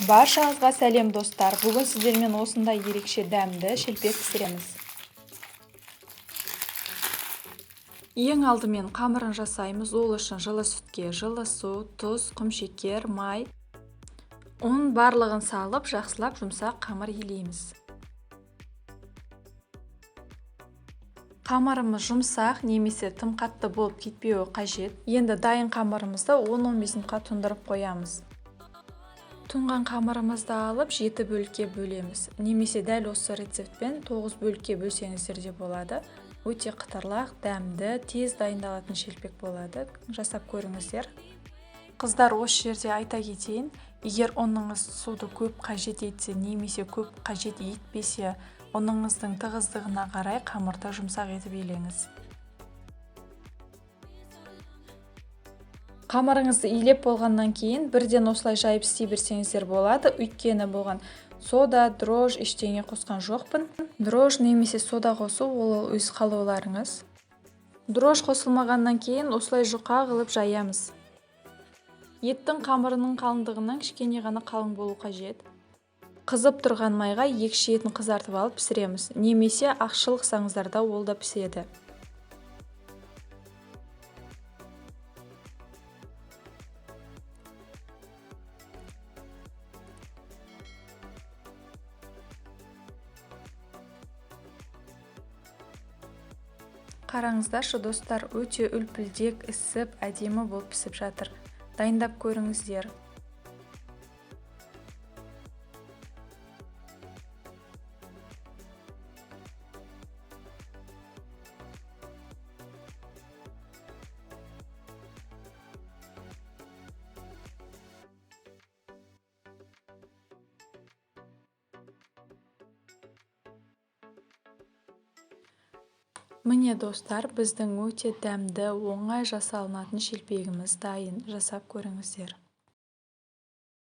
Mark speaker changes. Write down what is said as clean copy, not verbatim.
Speaker 1: Баршаңызға сәлем достар. Бүгін сіздермен осындай ерекше дәмді шелпек пісіреміз. Ең алдымен қамырын жасаймыз. Ол үшін жылы сүтке жылы су, тұз, құмшекер, май. Оның барлығын салып, жақсылап жұмсақ қамыр илейміз. Қамырымыз жұмсақ немесе тым қатты болып кетпеуі қажет. Енді дайын қамырымызды 10-15 минутқа тұндырып қоямыз. Тұнған қамырымызды алып 7 бөлікке бөлеміз. Немесе дәл осы рецептпен 9 бөлікке бөлсеңіздер де болады. Өте қытырлақ, дәмді, тез дайындалатын шелпек болады. Жасап көріңіздер. Қыздар, осы жерде айта кетейін, егер ұныңыз суды көп қажет етсе немесе көп қажет етпесе, ұныңыздың тығыздығына қарай қамырды жұмсақ етіп илеңіз. Қамырыңызды илеп болғаннан кейін бірден осылай жайып істей берсеңіздер болады. Өйткені болған сода, дрож ештеңе қосқан жоқпын. Дрож немесе сода қосу ол өз қалауларыңыз. Дрож қосылмағаннан кейін осылай жұқа қылып жаямыз. Еттің қамырының қалыңдығынан кішкене ғана қалың болу қажет. Қызып тұрған майға екі шетін қызартып алып пісіреміз. Немесе ақшылық саңыздарда ол да піседі. Қараңыздаршы достар, өте үлпілдек, ісіп, әдемі болып пісіп жатыр. Дайындап көріңіздер. Міне достар, біздің өте дәмді, оңай жасалынатын шелпегіміз дайын. Жасап көріңіздер.